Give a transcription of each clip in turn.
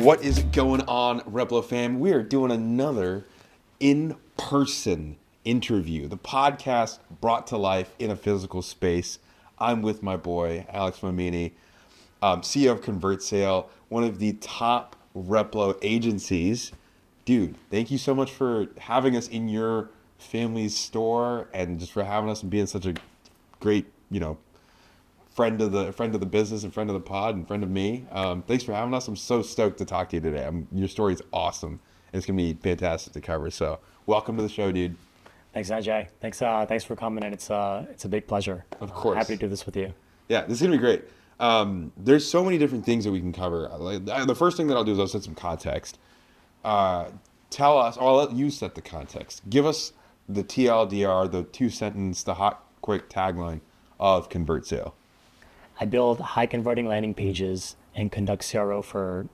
What is going on, Replo fam? We are doing another in-person interview. The podcast brought to life in a physical space. I'm with my boy, Alex Momeni, CEO of ConvertSale, one of the top Replo agencies. Dude, thank you so much for having us in your family's store and just for having us and being such a great, friend of the business and friend of the pod and friend of me. Thanks for having us. I'm so stoked to talk to you today. Your story is awesome. It's gonna be fantastic to cover. So welcome to the show, dude. Thanks, Ajay. Thanks for coming, and it's a big pleasure. Of course. Happy to do this with you. Yeah, this is gonna be great. There's so many different things that we can cover. The first thing that I'll do is I'll set some context. Tell us, or I'll let you set the context. Give us the TLDR, the 2-sentence, the hot, quick tagline of ConvertSale. I build high converting landing pages and conduct CRO for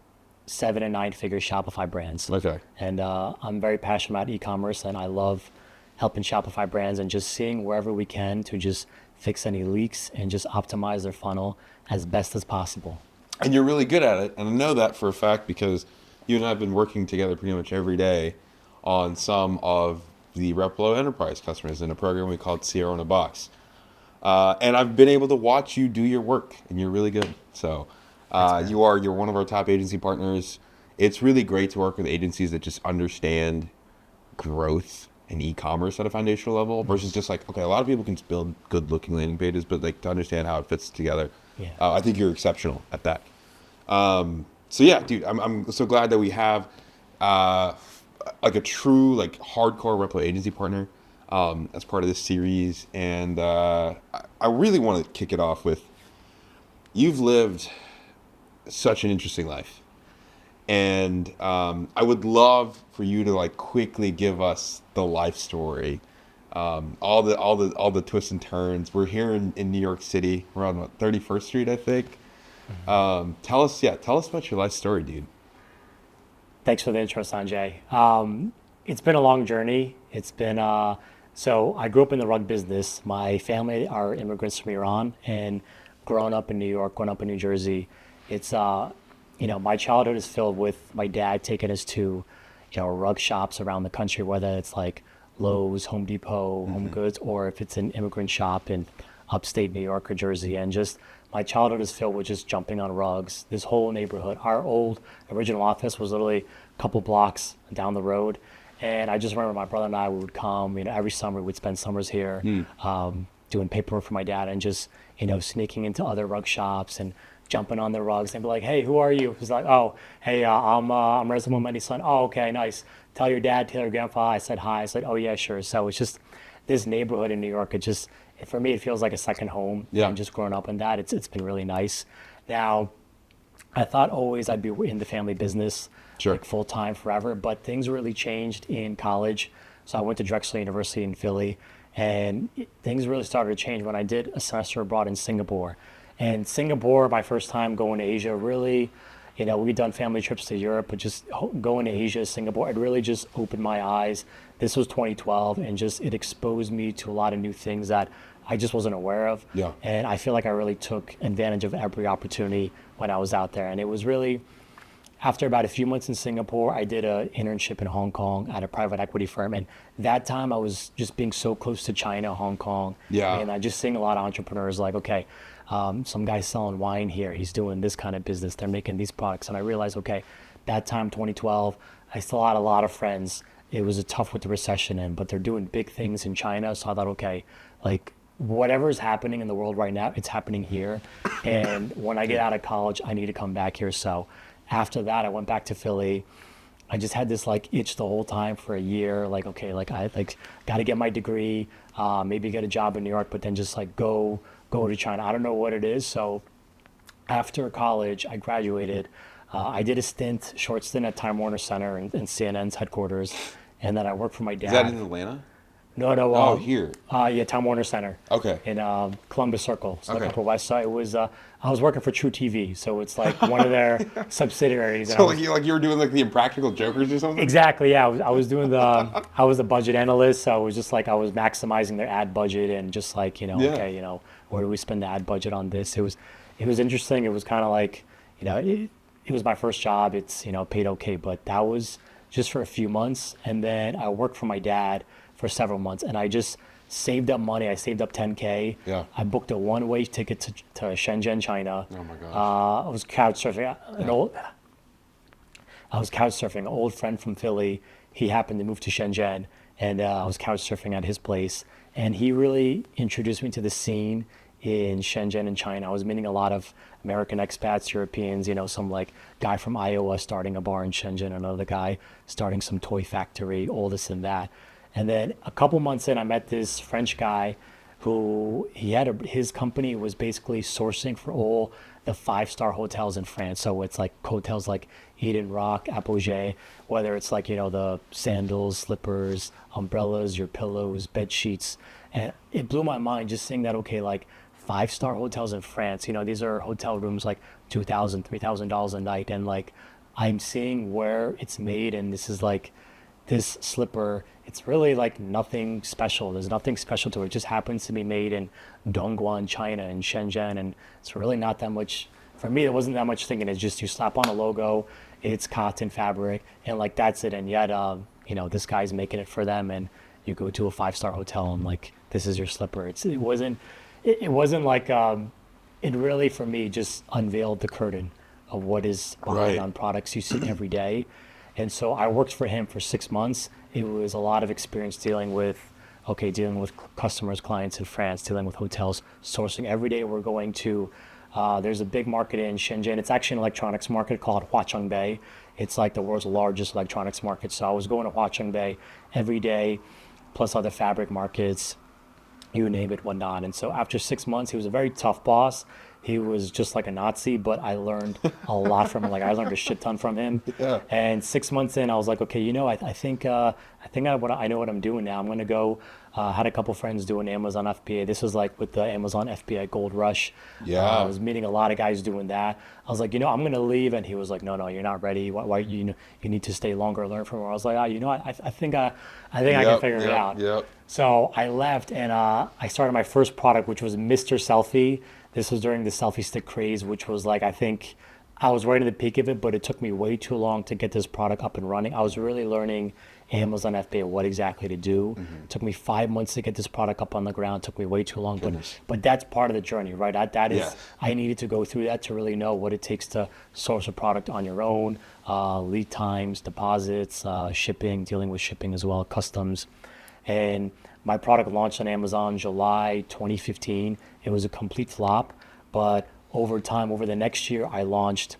7 and 9 figure Shopify brands. Okay. And I'm very passionate about e-commerce, and I love helping Shopify brands and just seeing wherever we can to just fix any leaks and just optimize their funnel as best as possible. And you're really good at it, and I know that for a fact because you and I have been working together pretty much every day on some of the Replo enterprise customers in a program we called CRO in a Box. And I've been able to watch you do your work, and you're really good. So you're one of our top agency partners. It's really great to work with agencies that just understand growth and e-commerce at a foundational level versus just like, okay, a lot of people can build good looking landing pages, but like to understand how it fits together. Yeah. I think you're exceptional at that. So yeah, dude, I'm so glad that we have like a true like hardcore Replo agency partner as part of this series. And I really want to kick it off with, you've lived such an interesting life. And I would love for you to like quickly give us the life story, all the twists and turns. We're here in New York City. We're on 31st Street, I think. Tell us about your life story, dude. Thanks for the intro, Sanjay. It's been a long journey. It's been so I grew up in the rug business. My family are immigrants from Iran, and growing up in New York, growing up in New Jersey, it's my childhood is filled with my dad taking us to, rug shops around the country, whether it's like Lowe's, Home Depot, Home Goods, or if it's an immigrant shop in upstate New York or Jersey. And just my childhood is filled with just jumping on rugs. This whole neighborhood, our old original office was literally a couple blocks down the road. And I just remember my brother and I would come, every summer we'd spend summers here doing paperwork for my dad and just, sneaking into other rug shops and jumping on the rugs and be like, hey, who are you? He's like, oh, hey, I'm Reza Momeni's son. Oh, okay, nice. Tell your dad, tell your grandpa. I said hi. I said, oh yeah, sure. So it's just this neighborhood in New York. For me, it feels like a second home. Yeah. I'm just growing up in that. It's been really nice. Now, I thought always I'd be in the family business, Sure. like full time forever, but things really changed in college. So I went to Drexel University in Philly, and things really started to change when I did a semester abroad in Singapore. And Singapore, my first time going to Asia, really, we'd done family trips to Europe, but just going to Asia, Singapore, it really just opened my eyes. This was 2012, and just it exposed me to a lot of new things that I just wasn't aware of. Yeah. And I feel like I really took advantage of every opportunity when I was out there. And it was really, after about a few months in Singapore, I did an internship in Hong Kong at a private equity firm. And that time I was just being so close to China, Hong Kong. Yeah. And I just seeing a lot of entrepreneurs like, okay, some guy's selling wine here. He's doing this kind of business. They're making these products. And I realized, okay, that time, 2012, I still had a lot of friends. It was tough with the recession, but they're doing big things in China. So I thought, okay, like whatever is happening in the world right now, it's happening here. And when I get out of college, I need to come back here. So after that, I went back to Philly. I just had this like itch the whole time for a year. Like, okay, like I got to get my degree, maybe get a job in New York, but then just like go to China. I don't know what it is. So after college, I graduated. I did a short stint at Time Warner Center in CNN's headquarters. And then I worked for my dad. Is that in Atlanta? No. Here. Yeah, Time Warner Center. Okay. In Columbus Circle. So Okay. like Upper West Side. It was, I was working for True TV. So it's like one of their subsidiaries. So like you were doing like the Impractical Jokers or something? Exactly, yeah. I was doing I was the budget analyst, so it was just like I was maximizing their ad budget and just like, Yeah. okay, where do we spend the ad budget on this? It was interesting. It was kind of like, it was my first job. It's, paid okay, but that was just for a few months. And then I worked for my dad for several months, and I just saved up money. I saved up 10K. Yeah. I booked a one-way ticket to Shenzhen, China. Oh my gosh. I was couch surfing. I was couch surfing. An old friend from Philly, he happened to move to Shenzhen, and I was couch surfing at his place. And he really introduced me to the scene in Shenzhen in China. I was meeting a lot of American expats, Europeans, some like guy from Iowa starting a bar in Shenzhen, another guy starting some toy factory, all this and that. And then a couple months in, I met this French guy who his company was basically sourcing for all the five-star hotels in France. So it's like hotels like Eden Rock, Apogee, whether it's like, the sandals, slippers, umbrellas, your pillows, bed sheets. And it blew my mind just seeing that, okay, like five-star hotels in France, these are hotel rooms like $2,000, $3,000 a night. And like, I'm seeing where it's made, and this is like, this slipper, it's really like nothing special. There's nothing special to it. It just happens to be made in Dongguan, China, in Shenzhen, and it's really not that much. For me, it wasn't that much thinking. It's just you slap on a logo, it's cotton fabric, and like that's it. And yet, this guy's making it for them, and you go to a five-star hotel, and like this is your slipper. It wasn't like it really for me just unveiled the curtain of what is behind Right. on products you see every day. And so I worked for him for 6 months. It was a lot of experience dealing with customers, clients in France, dealing with hotels, sourcing. Every day we're going to, there's a big market in Shenzhen. It's actually an electronics market called Huaqiangbei. It's like the world's largest electronics market. So I was going to Huaqiangbei every day, plus other fabric markets, you name it, whatnot. And so after 6 months, he was a very tough boss. He was just like a Nazi, but I learned a lot from him. Like I learned a shit ton from him. Yeah. And 6 months in, I was like, okay, I know what I'm doing now. I'm gonna go. Had a couple friends doing Amazon FBA. This was like with the Amazon FBA Gold Rush. Yeah. I was meeting a lot of guys doing that. I was like, I'm gonna leave, and he was like, no, you're not ready. Why you need to stay longer, learn from him. I was like, I think I can figure it out. Yep. So I left, and I started my first product, which was Mr. Selfie. This was during the selfie stick craze, which was like, I think I was right at the peak of it, but it took me way too long to get this product up and running. I was really learning Amazon FBA, what exactly to do. It took me 5 months to get this product up on the ground. It took me way too long, but that's part of the journey, right? That is, Yes. I needed to go through that to really know what it takes to source a product on your own, lead times, deposits, shipping, dealing with shipping as well, customs. And my product launched on Amazon July 2015. It was a complete flop, but over time, over the next year, I launched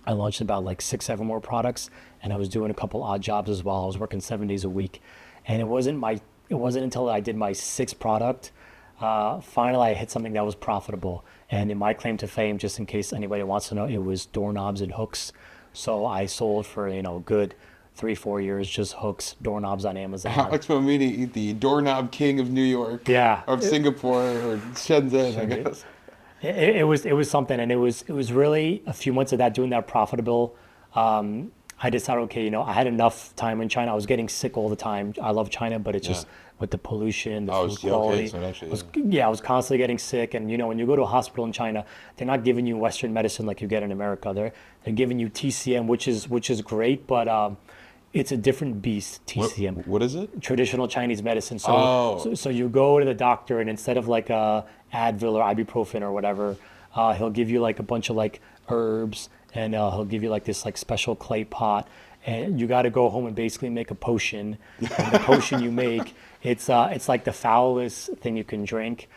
about like 6, 7 more products, and I was doing a couple odd jobs as well. I was working 7 days a week, and it wasn't until I did my sixth product, finally I hit something that was profitable. And in my claim to fame, just in case anybody wants to know, it was doorknobs and hooks. So I sold for good 3, 4 years, just hooks, doorknobs on Amazon. Alex Momeni, the doorknob king of New York, Yeah. of Singapore, or Shenzhen, I guess. It was something, and it was really a few months of that, doing that profitable. I decided, okay, I had enough time in China. I was getting sick all the time. I love China, but it's just with the pollution, the food quality. So actually, I was constantly getting sick, and when you go to a hospital in China, they're not giving you Western medicine like you get in America. They're giving you TCM, which is great, but it's a different beast. TCM. What is it? Traditional Chinese medicine. So you go to the doctor, and instead of like a Advil or ibuprofen or whatever, he'll give you like a bunch of like herbs, and he'll give you like this like special clay pot, and you got to go home and basically make a potion. And the potion you make, it's like the foulest thing you can drink.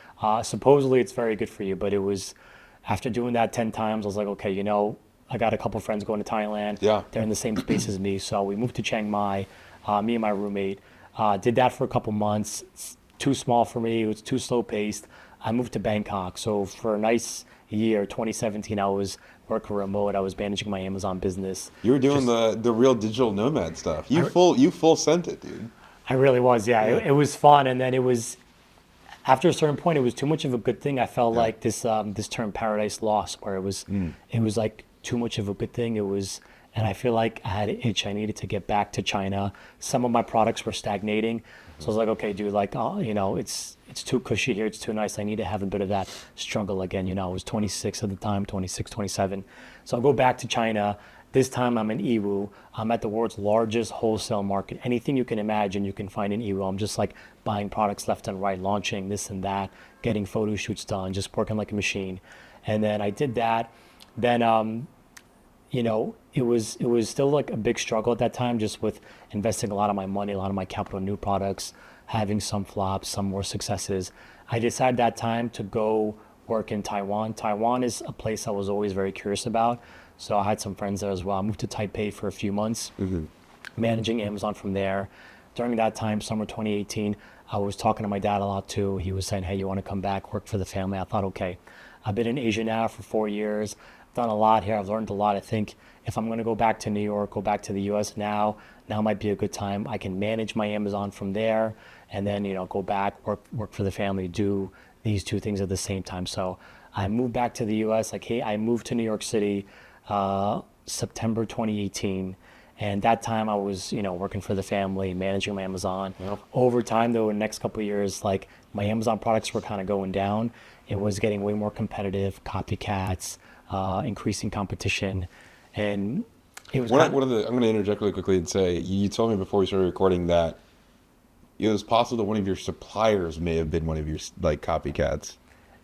Supposedly it's very good for you, but it was, after doing that 10 times, I was like, okay, I got a couple friends going to Thailand. Yeah. They're in the same space as me. So we moved to Chiang Mai, me and my roommate. Did that for a couple months. It's too small for me. It was too slow paced. I moved to Bangkok. So for a nice year, 2017, I was working remote. I was managing my Amazon business. You were doing the real digital nomad stuff. You full sent it, dude. I really was, yeah. It was fun. And then it was, after a certain point, it was too much of a good thing. I felt like this term paradise lost, where it was like too much of a good thing. It was, and I feel like I had an itch. I needed to get back to China. Some of my products were stagnating. So I was like, okay, dude, like, oh, it's too cushy here. It's too nice. I need to have a bit of that struggle again. I was 26 at the time, 26, 27. So I'll go back to China. This time I'm in Yiwu. I'm at the world's largest wholesale market. Anything you can imagine, you can find in Yiwu. I'm just like buying products left and right, launching this and that, getting photo shoots done, just working like a machine. And then I did that. Then it was still like a big struggle at that time, just with investing a lot of my money, a lot of my capital in new products, having some flops, some more successes. I decided that time to go work in Taiwan. Taiwan is a place I was always very curious about. So I had some friends there as well. I moved to Taipei for a few months, managing Amazon from there. During that time, summer 2018, I was talking to my dad a lot too. He was saying, hey, you want to come back, work for the family? I thought, okay, I've been in Asia now for 4 years. I've done a lot here. I've learned a lot. I think if I'm going to go back to New York, go back to the US now might be a good time. I can manage my Amazon from there and then, go back, work for the family, do these two things at the same time. So I moved back to the US. Like, hey, I moved to New York City September 2018. And that time I was, working for the family, managing my Amazon. Yep. Over time, though, in the next couple of years, like my Amazon products were kind of going down. It was getting way more competitive, copycats, increasing competition, and it was I'm going to interject really quickly and say, you told me before we started recording that it was possible that one of your suppliers may have been one of your like copycats.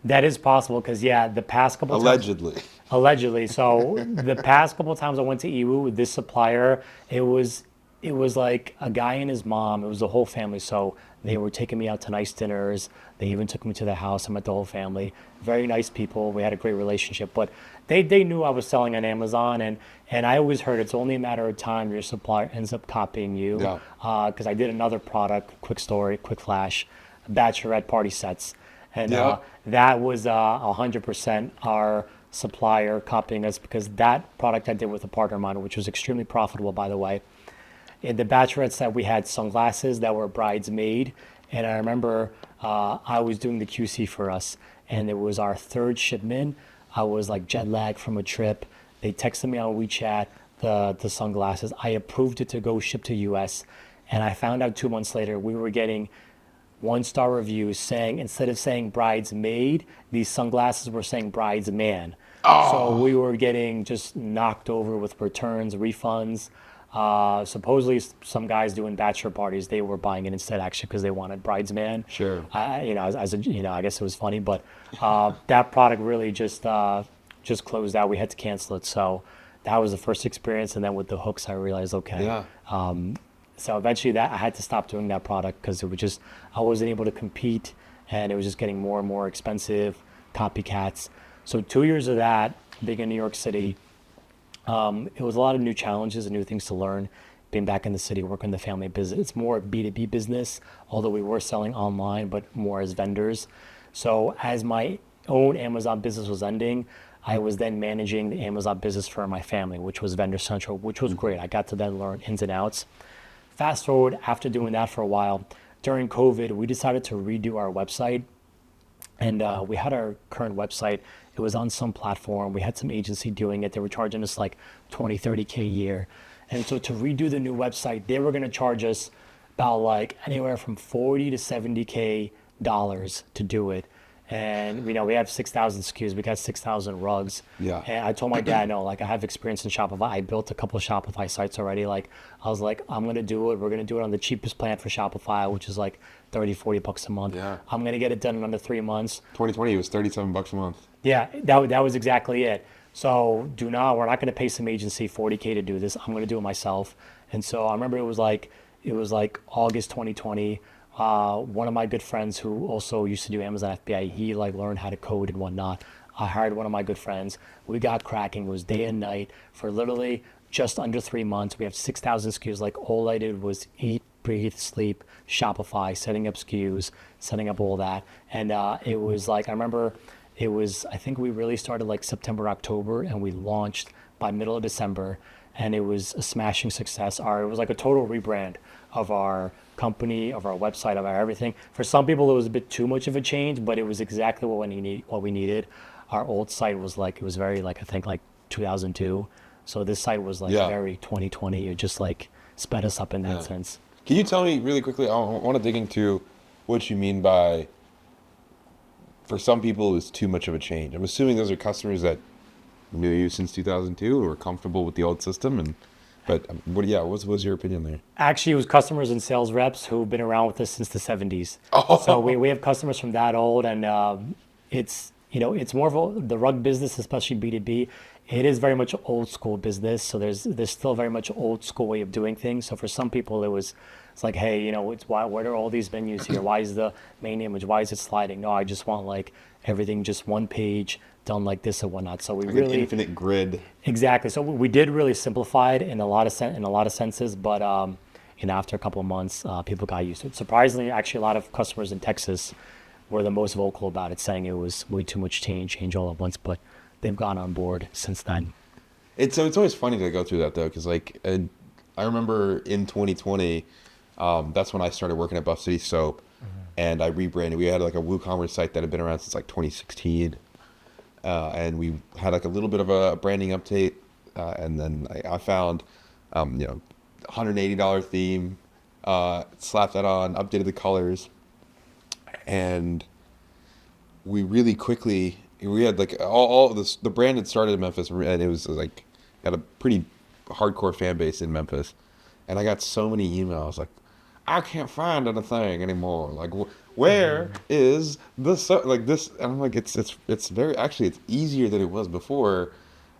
that is possible because yeah, the past couple times. Allegedly. Allegedly. So the past couple of times I went to Iwu with this supplier, it was like a guy and his mom. It was the whole family. So they were taking me out to nice dinners. They even took me to their house. I met the whole family. Very nice people. We had a great relationship. But they knew I was selling on Amazon, and I always heard it's only a matter of time your supplier ends up copying you. Yeah. Because I did another product, quick story, quick flash, bachelorette party sets. And Yeah. that was 100% our supplier copying us because that product I did with a partner of mine, which was extremely profitable, by the way. In the bachelorette set, we had sunglasses that were bridesmaid. And I remember I was doing the QC for us, and it was our third shipment. I was like jet lagged from a trip. They texted me on WeChat the sunglasses. I approved it to go ship to US. And I found out 2 months later we were getting 1-star reviews saying, instead of saying bridesmaid, these sunglasses were saying bridesman. So we were getting just knocked over with returns, refunds. Supposedly some guys doing bachelor parties, they were buying it instead actually because they wanted bridesman. Sure. I guess it was funny, but that product really just closed out. We had to cancel it. So that was the first experience. And then with the hooks, I realized, okay. Yeah. So eventually I had to stop doing that product because I wasn't able to compete and it was just getting more and more expensive, copycats. So 2 years of that, being in New York City, it was a lot of new challenges and new things to learn. Being back in the city, working the family business, it's more a B2B business, although we were selling online, but more as vendors. So as my own Amazon business was ending, I was then managing the Amazon business for my family, which was Vendor Central, which was great. I got to then learn ins and outs. Fast forward, after doing that for a while, during COVID, we decided to redo our website. And we had our current website. It was on some platform. We had some agency doing it. They were charging us like 20, 30K a year. And so to redo the new website, they were going to charge us about like anywhere from 40 to 70K dollars to do it. And we have 6,000 SKUs. We got 6,000 rugs. Yeah. And I told my dad, no, like I have experience in Shopify. I built a couple of Shopify sites already. Like I was like, I'm going to do it. We're going to do it on the cheapest plan for Shopify, which is like 30, 40 bucks a month. Yeah. I'm going to get it done in under 3 months. 2020 was $37 a month. Yeah, that was exactly it. So we're not going to pay some agency 40K to do this. I'm going to do it myself. And so I remember it was like August 2020. One of my good friends who also used to do Amazon FBA, he like learned how to code and whatnot. I hired one of my good friends. We got cracking. It was day and night for literally just under 3 months. We have 6,000 SKUs. Like all I did was eat, breathe, sleep, Shopify, setting up SKUs, setting up all that. And it was like, I think we really started like September, October, and we launched by middle of December. And it was a smashing success. It was like a total rebrand of our company, of our website, of our everything. For some people, it was a bit too much of a change, but it was exactly what we needed. Our old site was like, it was very like, I think like 2002. So this site was like Yeah. very 2020. It just like sped us up in that Yeah. sense. Can you tell me really quickly? I want to dig into what you mean by, for some people, it was too much of a change. I'm assuming those are customers that knew you since 2002 or were comfortable with the old system. But what was your opinion there? Actually, it was customers and sales reps who've been around with us since the 70s. So Oh, we have customers from that old, and it's it's more of the rug business, especially B2B. It is very much old school business. So there's still very much old school way of doing things. So for some people, it's like, hey, it's why what are all these menus here? Why is the main image? Why is it sliding? No, I just want like everything just one page done like this and whatnot. So we like an really infinite grid. exactly. So we did really simplify it in in a lot of senses, but after a couple of months, people got used to it. Surprisingly, actually, a lot of customers in Texas were the most vocal about it, saying it was way too much change all at once. But they've gone on board since then. It's always funny to go through that though, because I remember in 2020, that's when I started working at Buff City Soap, and I rebranded. We had like a WooCommerce site that had been around since like 2016, and we had like a little bit of a branding update, and then I found, $180 theme, slapped that on, updated the colors, and we really quickly we had like all of this. The brand had started in Memphis, and it was like had a pretty hardcore fan base in Memphis, and I got so many emails like, I can't find anything anymore. Like, where is the like this? And I'm like, it's very actually it's easier than it was before,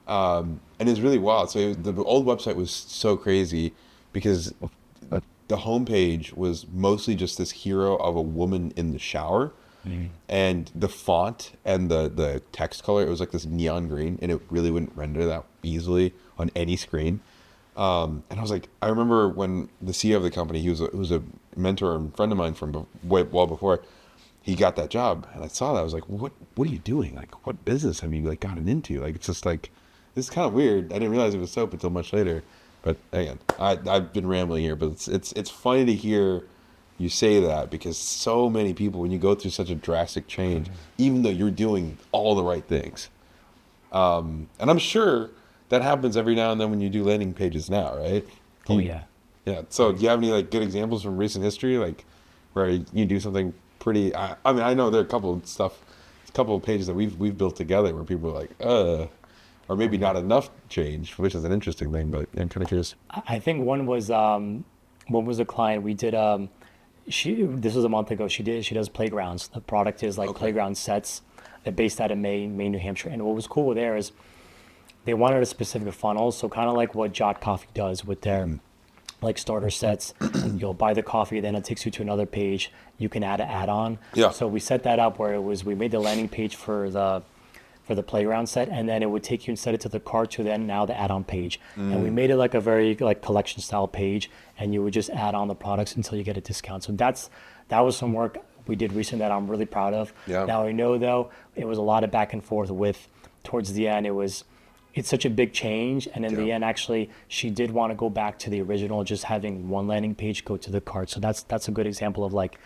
and it's really wild. So the old website was so crazy because the homepage was mostly just this hero of a woman in the shower, and the font and the text color, it was like this neon green, and it really wouldn't render that easily on any screen. And I was like, I remember when the CEO of the company, he was a mentor and friend of mine from way well before he got that job, and I saw that. I was like, what are you doing? Like, what business have you like gotten into? Like, it's just like, this is kind of weird. I didn't realize it was soap until much later. But again, I've been rambling here, but it's funny to hear you say that, because so many people, when you go through such a drastic change, even though you're doing all the right things, and I'm sure that happens every now and then when you do landing pages now, right? Oh You, yeah. yeah. So do you have any like good examples from recent history, like where you do something pretty? I mean, I know there are a couple of pages that we've built together where people are like, or maybe not enough change, which is an interesting thing. But I'm kind of curious. I think one was a client we did she this was a month ago. She does playgrounds. The product is like Okay. playground sets. They're based out of Maine, New Hampshire. And what was cool there is they wanted a specific funnel, so kind of like what Jot Coffee does with their like starter sets. You'll buy the coffee, then it takes you to another page. You can add an add-on. Yeah. So we set that up where we made the landing page for the playground set, and then it would take you and set it to the cart to then now the add-on page. And we made it like a very like collection style page, and you would just add on the products until you get a discount. So that was some work we did recently that I'm really proud of. Yeah. Now I know though it was a lot of back and forth with towards the end it's such a big change, and in the Yeah. end actually she did want to go back to the original, just having one landing page go to the cart. So that's a good example of like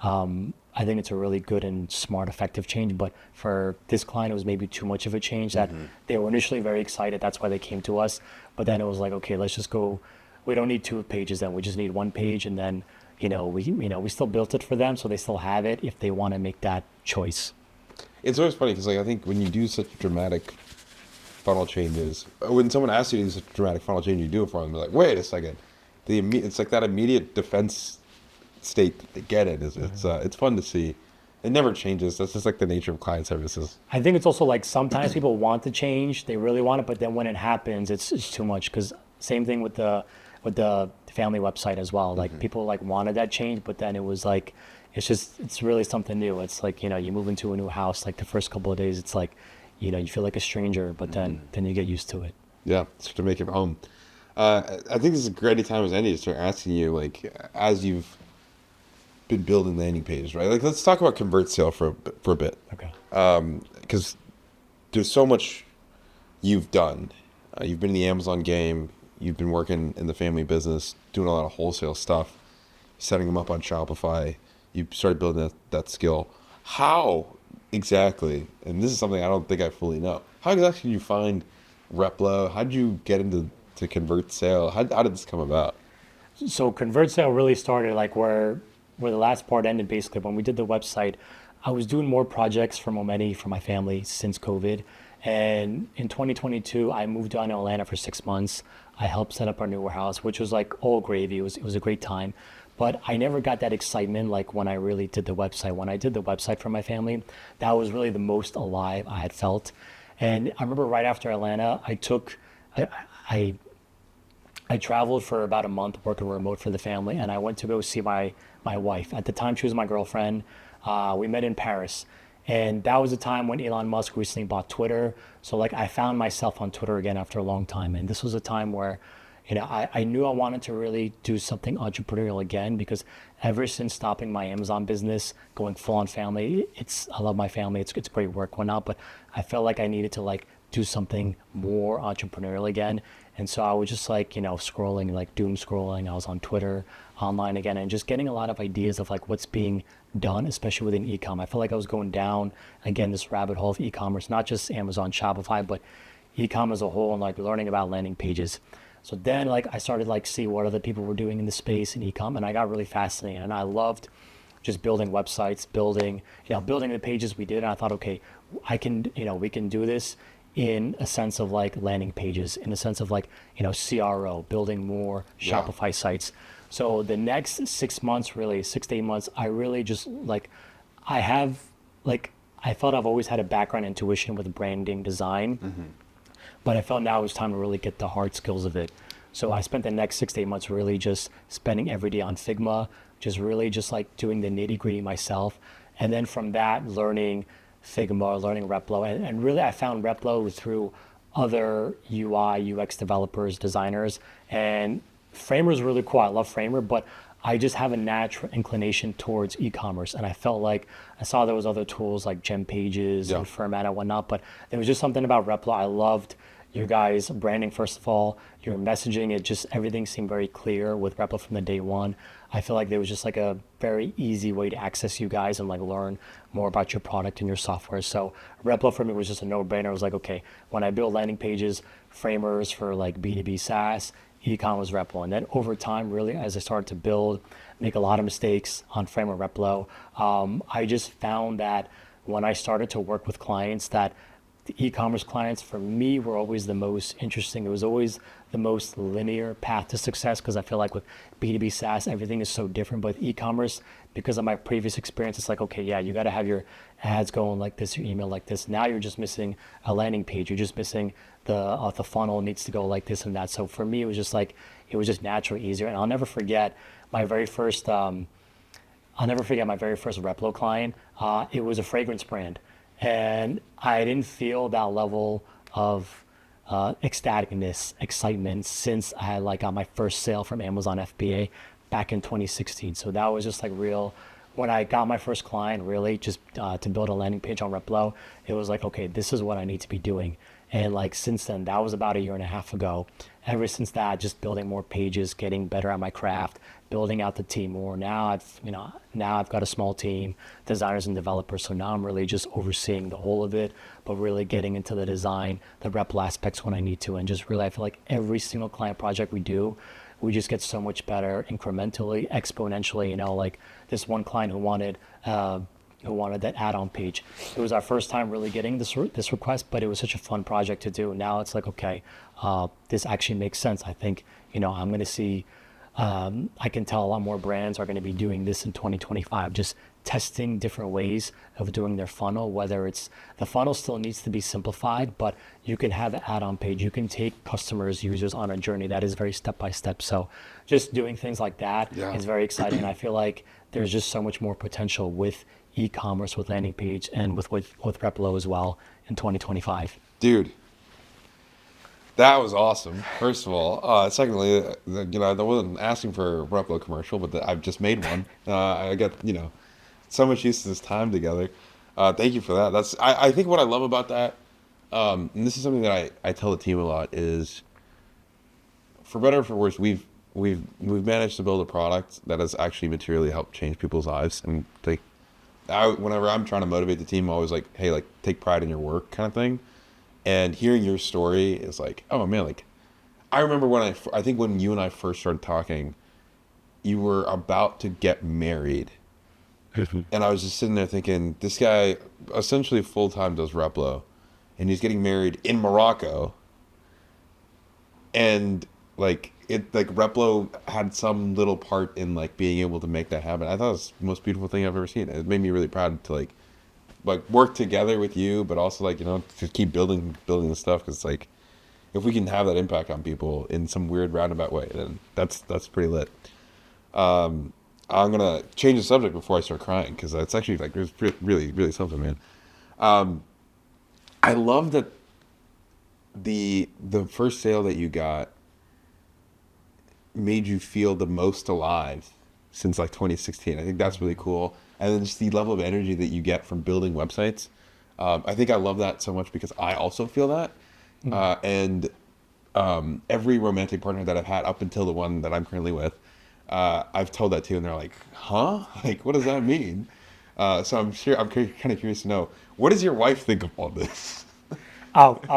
I think it's a really good and smart, effective change. But for this client, it was maybe too much of a change that they were initially very excited. That's why they came to us. But then it was like, okay, let's just go. We don't need two pages then. We just need one page. And then, we still built it for them. So they still have it if they want to make that choice. It's always funny because like I think when you do such dramatic funnel changes, when someone asks you to do such a dramatic funnel change, you do it for them. They're like, wait a second, it's like that immediate defense state that they get it. It's fun to see. It never changes. That's just like the nature of client services. I think it's also like sometimes people want to change, they really want it, but then when it happens, it's too much. Because same thing with the family website as well. Like people like wanted that change, but then it was like it's really something new. It's like you move into a new house. Like the first couple of days, it's like you feel like a stranger, but then you get used to it. Yeah, it's to make it home. I think this is a great time as any to start asking you, like, as you've been building landing pages, right? Like, let's talk about convert sale for a bit, Okay. because there's so much you've done. You've been in the Amazon game. You've been working in the family business, doing a lot of wholesale stuff, setting them up on Shopify. You started building that skill. How exactly, and this is something I don't think I fully know, how exactly do you find Replo. How'd you get into to Convert Sale? How did this come about? So Convert Sale really started like where the last part ended. Basically, when we did the website, I was doing more projects for Momeni for my family since COVID. And in 2022, I moved down to Atlanta for 6 months. I helped set up our new warehouse, which was like all gravy. It was a great time, but I never got that excitement like when I really did the website. When I did the website for my family, that was really the most alive I had felt. And I remember right after Atlanta, I, I I traveled for about a month working remote for the family, and I went to go see my wife. At the time, she was my girlfriend. We met in Paris, and that was a time when Elon Musk recently bought Twitter. So like I found myself on Twitter again after a long time, and this was a time where, I knew I wanted to really do something entrepreneurial again because ever since stopping my Amazon business, going full on family, I love my family. It's great work, whatnot, but I felt like I needed to like do something more entrepreneurial again. And so I was just like, scrolling, like doom scrolling. I was on Twitter, online again, and just getting a lot of ideas of like what's being done, especially within e-com. I felt like I was going down again this rabbit hole of e-commerce, not just Amazon, Shopify, but e-com as a whole, and like learning about landing pages. So then like I started like see what other people were doing in the space in e-com, and I got really fascinated, and I loved just building websites, building the pages we did. And I thought, okay, we can do this in a sense of like landing pages, in a sense of like, CRO, building more Yeah. Shopify sites. So the next 6 months, really 6 to 8 months, I really just like, I have like, I felt I've always had a background intuition with branding design, but I felt now it was time to really get the hard skills of it. So I spent the next 6 to 8 months really just spending every day on Figma, just really just like doing the nitty gritty myself. And then from that, learning Figma, learning Replo. And really I found Replo through other UI, UX developers, designers, and Framer is really cool. I love Framer, but I just have a natural inclination towards e-commerce, and I felt like I saw there was other tools like Gem Pages Yeah. and Format and whatnot, but there was just something about Replo. I loved your guys' branding, first of all, your messaging. It just everything seemed very clear with Replo from the day one. I feel like there was just like a very easy way to access you guys and like learn more about your product and your software. So Replo for me was just a no-brainer. I was like, okay, when I build landing pages, framers for like B2B SaaS, ecom was Replo. And then over time, really, as I started to build, make a lot of mistakes on Framer Replo, I just found that when I started to work with clients, that the e-commerce clients for me were always the most interesting. It was always the most linear path to success because I feel like with B2B SaaS, everything is so different. But e-commerce, because of my previous experience, it's like, okay, yeah, you got to have your ads going like this, your email like this. Now you're just missing a landing page. You're just missing the funnel needs to go like this and that. So for me, it was just like, it was just naturally easier. And I'll never forget my very first, Replo client. It was a fragrance brand, and I didn't feel that level of ecstaticness, excitement since I had like got my first sale from Amazon FBA back in 2016. So that was just like real. When I got my first client, really just to build a landing page on Replo, it was like, okay, this is what I need to be doing. And like since then, that was about a year and a half ago. Ever since that, just building more pages, getting better at my craft, building out the team more. Now I've got a small team, designers and developers. So now I'm really just overseeing the whole of it, but really getting into the design, the Replo aspects when I need to, and just really I feel like every single client project we do, we just get so much better incrementally, exponentially. Like this one client who wanted that add-on page. It was our first time really getting this request, but it was such a fun project to do. Now it's like, okay, this actually makes sense. I think, I'm going to see, I can tell a lot more brands are going to be doing this in 2025, just testing different ways of doing their funnel, whether it's the funnel still needs to be simplified, but you can have an add-on page. You can take customers, users on a journey that is very step-by-step. So just doing things like that Yeah. is very exciting. And I feel like there's just so much more potential with e-commerce, with landing page, and with Replo as well in 2025. Dude, that was awesome. First of all, secondly, I wasn't asking for a Replo commercial, but I've just made one. I got so much use to this time together. Thank you for that. I think what I love about that, and this is something that I tell the team a lot, is for better or for worse, we've managed to build a product that has actually materially helped change people's lives. And whenever I'm trying to motivate the team, I'm always like, hey, like take pride in your work kind of thing. And hearing your story is like, oh man, like I remember when I think when you and I first started talking, you were about to get married. And I was just sitting there thinking, this guy essentially full time does Replo, and he's getting married in Morocco, and like Replo had some little part in like being able to make that happen. I thought it was the most beautiful thing I've ever seen. It made me really proud to like work together with you, but also like to keep building the stuff because like if we can have that impact on people in some weird roundabout way, then that's pretty lit. I'm gonna change the subject before I start crying because it's actually like it's really really something, man. I love that the first sale that you got made you feel the most alive since like 2016. I think that's really cool. And then just the level of energy that you get from building websites. I think I love that so much because I also feel that. And every romantic partner that I've had up until the one that I'm currently with, I've told that to, and they're like, "Huh? Like, what does that mean?" So I'm kind of curious to know, what does your wife think of all this?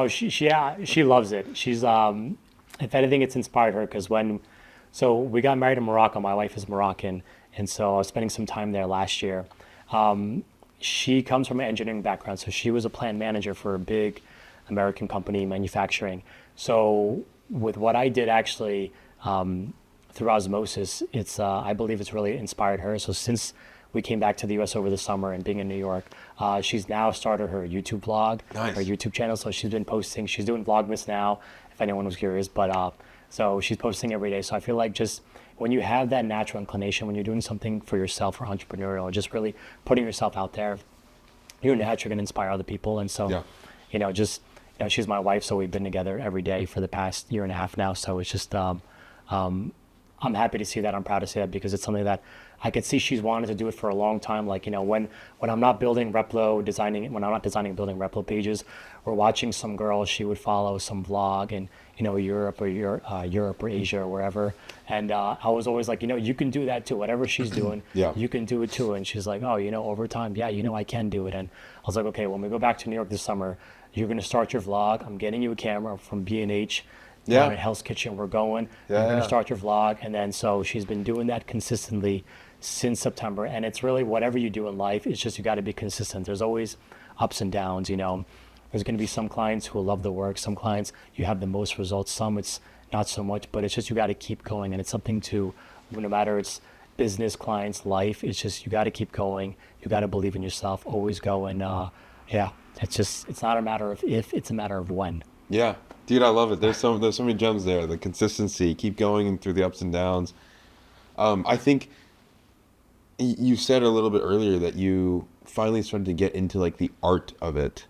She loves it. She's if anything, it's inspired her because so we got married in Morocco. My wife is Moroccan, and so I was spending some time there last year. She comes from an engineering background, so she was a plant manager for a big American company manufacturing. So with what I did actually through osmosis, I believe it's really inspired her. So since we came back to the U.S. over the summer and being in New York, she's now started her YouTube blog, Nice. her YouTube channel. So she's been posting. She's doing Vlogmas now, if anyone was curious. But so she's posting every day. So I feel like just when you have that natural inclination, when you're doing something for yourself or entrepreneurial, or just really putting yourself out there, you're naturally going to inspire other people. And so, Yeah. just she's my wife, so we've been together every day for the past year and a half now. So it's just I'm happy to see that. I'm proud to see that because it's something that I could see she's wanted to do it for a long time. Like, when I'm not building Replo, when I'm not designing and building Replo pages, or watching some girl she would follow some vlog in, Europe or Asia or wherever. And I was always like, you can do that too. Whatever she's doing, Yeah. you can do it too. And she's like, oh, over time, yeah, I can do it. And I was like, okay, when we go back to New York this summer, you're going to start your vlog. I'm getting you a camera from B&H. Yeah. Down at Hell's Kitchen, we're going. Yeah, You're going yeah. to start your vlog. And then so she's been doing that consistently since September. And it's really whatever you do in life, it's just you got to be consistent. There's always ups and downs, There's going to be some clients who will love the work. Some clients, you have the most results. Some it's not so much. But it's just you got to keep going. And it's something to, no matter it's business, clients, life, it's just you got to keep going. You got to believe in yourself. Always go. And yeah, it's not a matter of if, it's a matter of when. Yeah, dude, I love it. There's so many gems there. The consistency, keep going through the ups and downs. I think you said a little bit earlier that you finally started to get into like the art of it,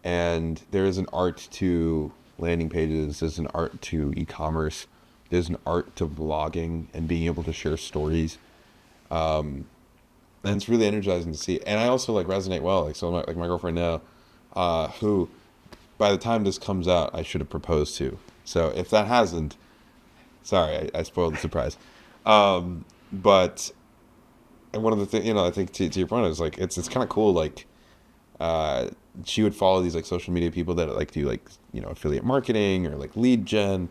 and there is an art to landing pages. There's an art to e-commerce. There's an art to blogging and being able to share stories. And it's really energizing to see. And I also like resonate well. Like so, my girlfriend now, who by the time this comes out, I should have proposed to. So if that hasn't, sorry, I spoiled the surprise. But and one of the things, I think to your point is like it's kind of cool. Like she would follow these like social media people that like do like affiliate marketing or like lead gen,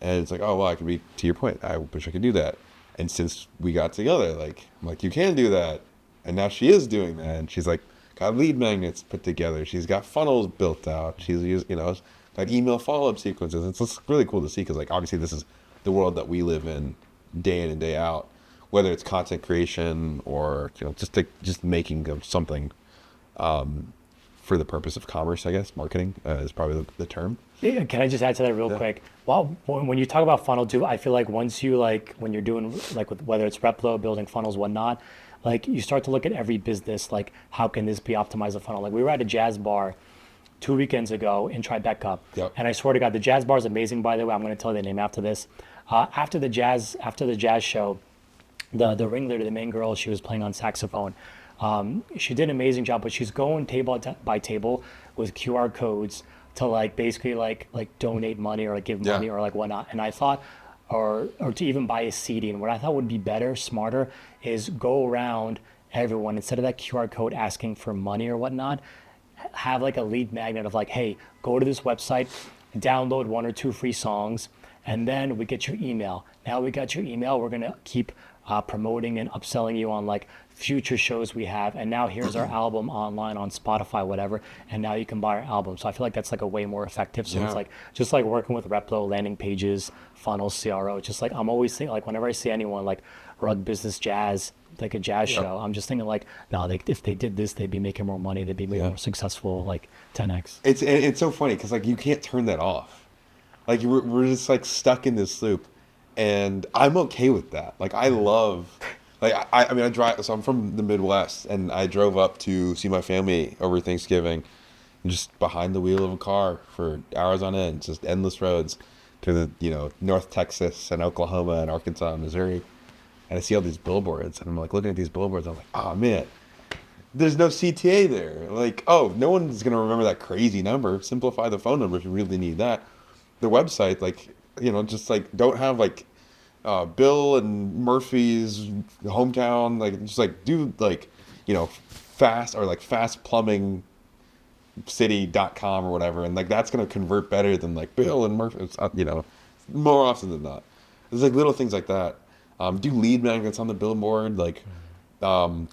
and it's like, oh well, I could be, to your point, I wish I could do that. And since we got together, like I'm like, you can do that, and now she is doing that, and she's like got lead magnets put together. She's got funnels built out. She's used, got email follow-up sequences. It's just really cool to see because, like, obviously this is the world that we live in day in and day out, whether it's content creation or, just making of something for the purpose of commerce, I guess. Marketing is probably the term. Yeah, can I just add to that real quick? Well, when you talk about funnel too, I feel like once you when you're doing whether it's Replo, building funnels, whatnot, like you start to look at every business, like how can this be optimized a funnel? Like we were at a jazz bar 2 weekends ago in Tribeca, and I swear to God, the jazz bar is amazing. By the way, I'm going to tell you the name after this. After the jazz show, the ringleader, the main girl, she was playing on saxophone. She did an amazing job, but she's going table by table with QR codes to basically donate money or give money or whatnot. And I thought, or to even buy a CD. And what I thought would be better, smarter, is go around everyone instead of that QR code asking for money or whatnot. have like a lead magnet of like, hey, go to this website, download 1 or 2 free songs, and then we get your email. Now we got your email, we're gonna keep promoting and upselling you on like future shows we have, and now here's our album online on Spotify, whatever, and now you can buy our album. So I feel like that's like a way more effective. So it's Yeah. like just like working with Replo, landing pages, funnels, CRO. Just like I'm always thinking, like whenever I see anyone like rug business jazz, like a jazz Yep. show, I'm just thinking like, no, if they did this, they'd be making more money, they'd be way Yeah. more successful, like 10x. It's so funny because like you can't turn that off. Like we're just like stuck in this loop, and I'm okay with that. Like I love, like I mean I drive. So I'm from the Midwest, and I drove up to see my family over Thanksgiving, just behind the wheel of a car for hours on end, just endless roads to the North Texas and Oklahoma and Arkansas and Missouri, and I see all these billboards, and I'm like looking at these billboards. I'm like, oh man, there's no CTA there. Like, oh, no one's gonna remember that crazy number. Simplify the phone number if you really need that. The website, like, just like don't have like Bill and Murphy's hometown. Like, just like do like, fast or like fastplumbingcity.com or whatever, and like that's gonna convert better than like Bill and Murphy. More often than not. There's like little things like that. Do lead magnets on the billboard, like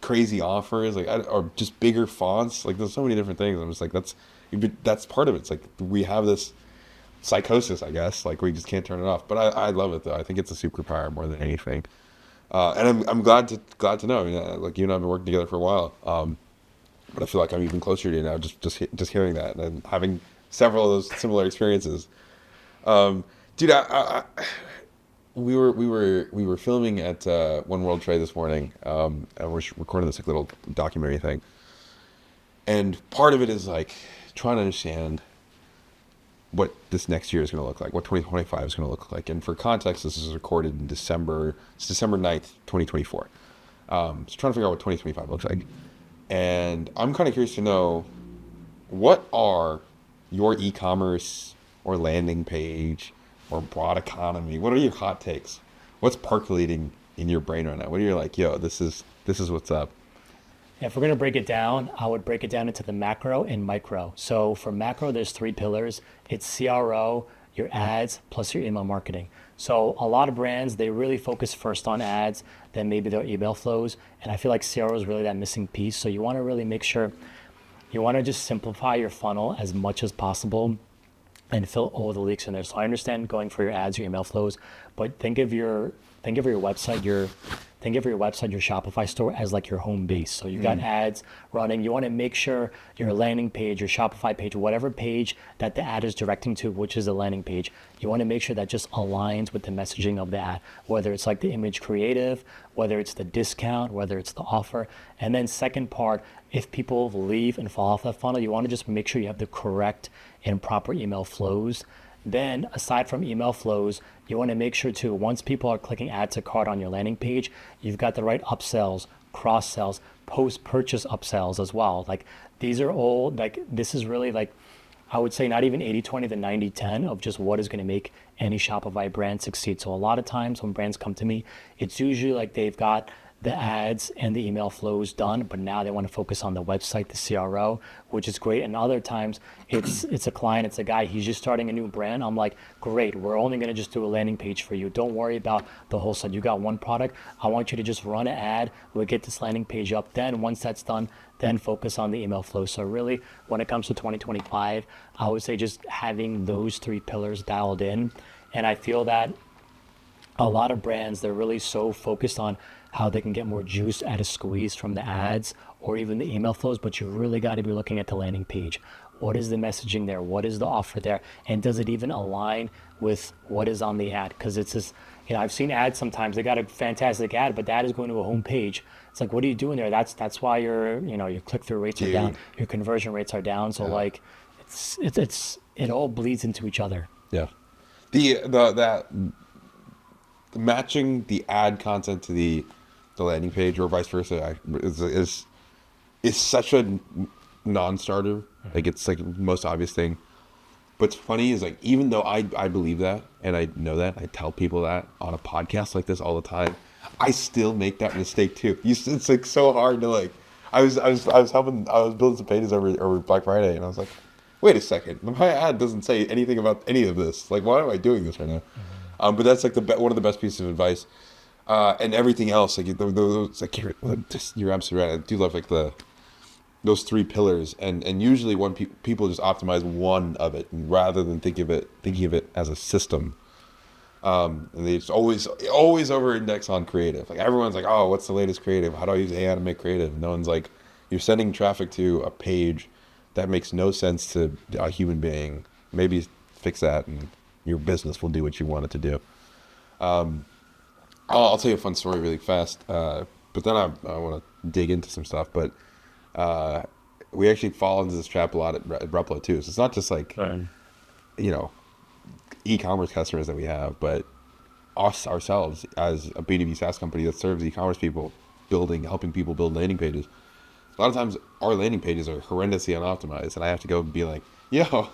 crazy offers, like or just bigger fonts. Like there's so many different things. I'm just like that's part of it. It's like we have this psychosis, I guess. Like we just can't turn it off. But I love it though. I think it's a superpower more than anything. And I'm glad to know. I mean, like you and I have been working together for a while. But I feel like I'm even closer to you now. Just hearing that and having several of those similar experiences. Dude, we were filming at One World Trade this morning, and we're recording this like little documentary thing. And part of it is like trying to understand what this next year is going to look like, what 2025 is going to look like. And for context, this is recorded in December. It's December 9th, 2024. So trying to figure out what 2025 looks like. And I'm kind of curious to know, what are your e-commerce or landing page or broad economy? What are your hot takes? What's percolating in your brain right now? What are you like, yo, this is what's up? If we're going to break it down, I would break it down into the macro and micro. So for macro, there's 3 pillars. It's CRO, your ads, plus your email marketing. So a lot of brands, they really focus first on ads, then maybe their email flows. And I feel like CRO is really that missing piece. So you want to really make sure, you want to just simplify your funnel as much as possible and fill all the leaks in there. So I understand going for your ads, your email flows, but think of your website, your Shopify store as like your home base. So you got ads running. You want to make sure your landing page, your Shopify page, whatever page that the ad is directing to, which is the landing page, you want to make sure that just aligns with the messaging of the ad, whether it's like the image creative, whether it's the discount, whether it's the offer. And then second part, if people leave and fall off that funnel, you want to just make sure you have the correct and proper email flows. Then aside from email flows, you want to make sure too, once people are clicking add to cart on your landing page, you've got the right upsells, cross sells, post purchase upsells as well. Like these are all like, this is really like, I would say not even 80/20, the 90/10 of just what is going to make any Shopify brand succeed. So a lot of times when brands come to me, it's usually like they've got the ads and the email flows done, but now they want to focus on the website, the CRO, which is great. And other times it's a client, it's a guy, he's just starting a new brand. I'm like, great, we're only going to just do a landing page for you. Don't worry about the whole site. You got one product. I want you to just run an ad. We'll get this landing page up. Then once that's done, then focus on the email flow. So really, when it comes to 2025, I would say just having those 3 pillars dialed in. And I feel that a lot of brands, they're really so focused on how they can get more juice out of squeeze from the ads or even the email flows, but you really got to be looking at the landing page. What is the messaging there? What is the offer there? And does it even align with what is on the ad? Because it's just, I've seen ads sometimes, they got a fantastic ad, but the ad is going to a home page. It's like, what are you doing there? That's why your click-through rates are down, your conversion rates are down. So like, it all bleeds into each other. Yeah. That matching the ad content to the landing page or vice versa is such a non-starter. Like it's like the most obvious thing. What's funny is like, even though I believe that and I know that, I tell people that on a podcast like this all the time, I still make that mistake too. It's like so hard to like, I was building some pages over Black Friday, and I was like, wait a second, my ad doesn't say anything about any of this. Like, why am I doing this right now? But that's like one of the best pieces of advice. And everything else, like those, like you're absolutely right. I do love like those three pillars, and usually when people just optimize one of it rather than thinking of it as a system. And they just always over index on creative. Like everyone's like, oh, what's the latest creative? How do I use AI to make creative? No one's like, you're sending traffic to a page that makes no sense to a human being. Maybe fix that, and your business will do what you want it to do. I'll tell you a fun story really fast, but then I want to dig into some stuff. But we actually fall into this trap a lot at Replo too. So it's not just like, you know, e-commerce customers that we have, but us ourselves as a B2B SaaS company that serves e-commerce people, helping people build landing pages. A lot of times our landing pages are horrendously unoptimized, and I have to go and be like, yo,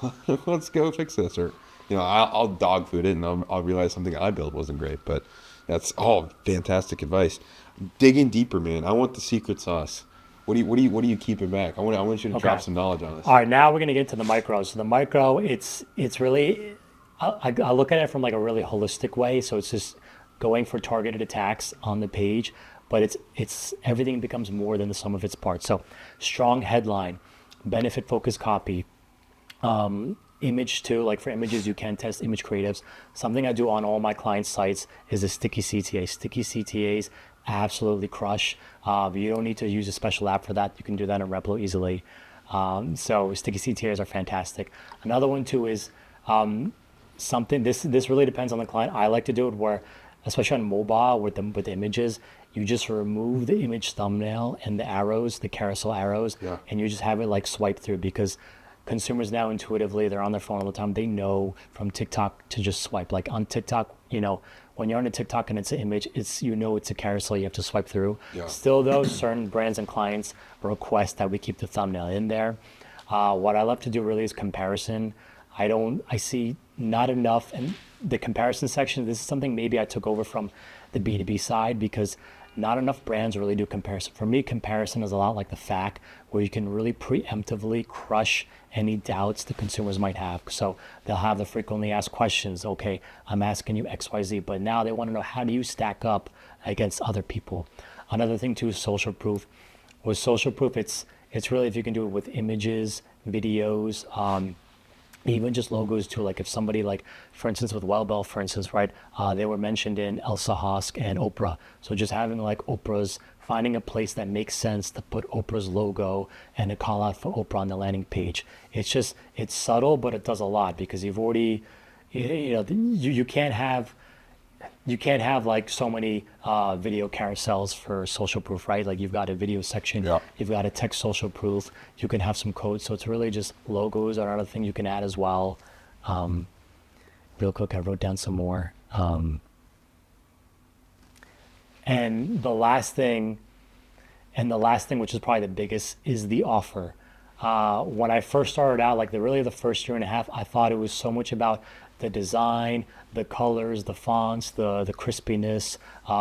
let's go fix this. Or, I'll dog food it, and I'll realize something I built wasn't great. But that's all fantastic advice. Dig in deeper, man. I want the secret sauce. What do you keeping back? I want you to drop some knowledge on this. All right, now we're gonna get into the micro. So the micro, it's really, I look at it from like a really holistic way. So it's just going for targeted attacks on the page, but it's everything becomes more than the sum of its parts. So strong headline, benefit focused copy, image too. Like for images, you can test image creatives. Something I do on all my client sites is a sticky CTA. Sticky CTAs absolutely crush. You don't need to use a special app for that. You can do that in Replo easily. So sticky CTAs are fantastic. Another one too is something. This really depends on the client. I like to do it where, especially on mobile with the images, you just remove the image thumbnail and the arrows, the carousel arrows, and you just have it like swipe through, because consumers now intuitively, they're on their phone all the time. They know from TikTok to just swipe. Like on TikTok, when you're on a TikTok and it's an image, it's a carousel you have to swipe through. Still though, certain brands and clients request that we keep the thumbnail in there. What I love to do really is comparison. I see not enough, and the comparison section, this is something maybe I took over from the B2B side, because not enough brands really do comparison. For me, comparison is a lot like the FAQ, where you can really preemptively crush any doubts the consumers might have. So they'll have the frequently asked questions. Okay, I'm asking you XYZ, but now they want to know, how do you stack up against other people? Another thing too is social proof. With social proof, it's really if you can do it with images, videos, even just logos too. Like if somebody, like for instance with Wellbell, for instance, right, they were mentioned in Elsa Hosk and Oprah. So just having like Oprah's, finding a place that makes sense to put Oprah's logo and a call out for Oprah on the landing page. It's subtle, but it does a lot, because you've already, you can't have like so many video carousels for social proof, right? Like you've got a video section, you've got a text social proof, you can have some code. So it's really just logos are another thing you can add as well. Real quick, I wrote down some more. And the last thing, which is probably the biggest, is the offer. When I first started out, like the first year and a half, I thought it was so much about the design, the colors, the fonts, the crispiness,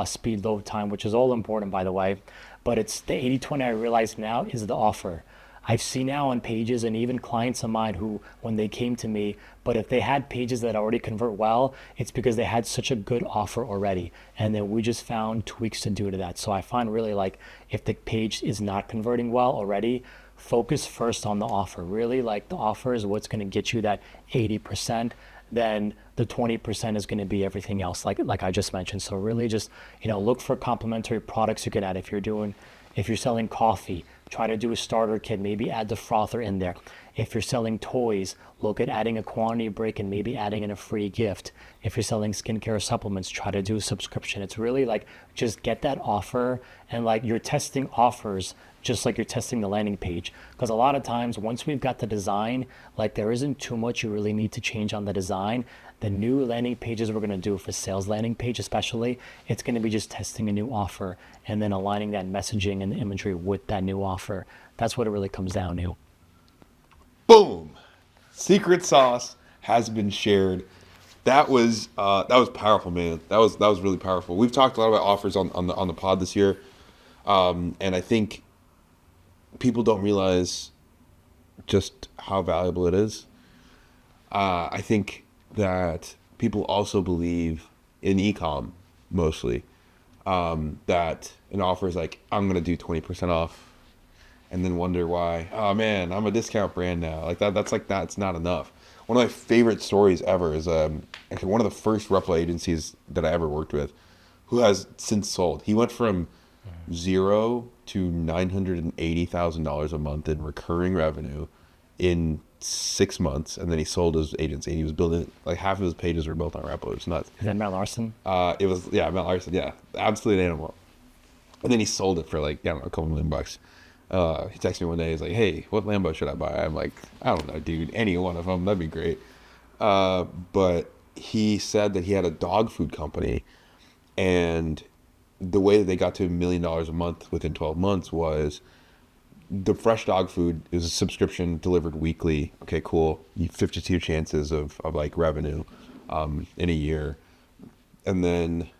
speed, load time, which is all important, by the way. But it's the 80-20 I realize now is the offer. I've seen now on pages, and even clients of mine who, when they came to me, but if they had pages that already convert well, it's because they had such a good offer already. And then we just found tweaks to do to that. So I find really, like, if the page is not converting well already, focus first on the offer. Really, like, the offer is what's going to get you that 80%. Then the 20% is going to be everything else, like I just mentioned. So really just, look for complementary products you can add. If you're selling coffee, try to do a starter kit, maybe add the frother in there. If you're selling toys, look at adding a quantity break and maybe adding in a free gift. If you're selling skincare supplements, try to do a subscription. It's really like, just get that offer, and like you're testing offers just like you're testing the landing page. Because a lot of times, once we've got the design, like there isn't too much you really need to change on the design. The new landing pages we're going to do for sales landing page especially, it's going to be just testing a new offer and then aligning that messaging and the imagery with that new offer. That's what it really comes down to. Boom! Secret sauce has been shared. That was powerful, man. That was really powerful. We've talked a lot about offers on the pod this year, and I think people don't realize just how valuable it is. I think that people also believe in e-com mostly, that an offer is like, I'm going to do 20% off, and then wonder why, oh man, I'm a discount brand now. Like that's not enough. One of my favorite stories ever is actually one of the first Replo agencies that I ever worked with, who has since sold. He went from zero to $980,000 a month in recurring revenue in 6 months, and then he sold his agency. And he was building, like, half of his pages were built on Replo. It's nuts. Is that Matt Larson? It was, yeah, Matt Larson, yeah, absolute animal. And then he sold it for like, I don't know, a couple $1 million. He texted me one day. He's like, "Hey, what Lambo should I buy?" I'm like, "I don't know, dude. Any one of them, that'd be great." But he said that he had a dog food company, and the way that they got to $1 million a month within 12 months was the fresh dog food is a subscription delivered weekly. Okay, cool. You 52 chances of like revenue in a year. And then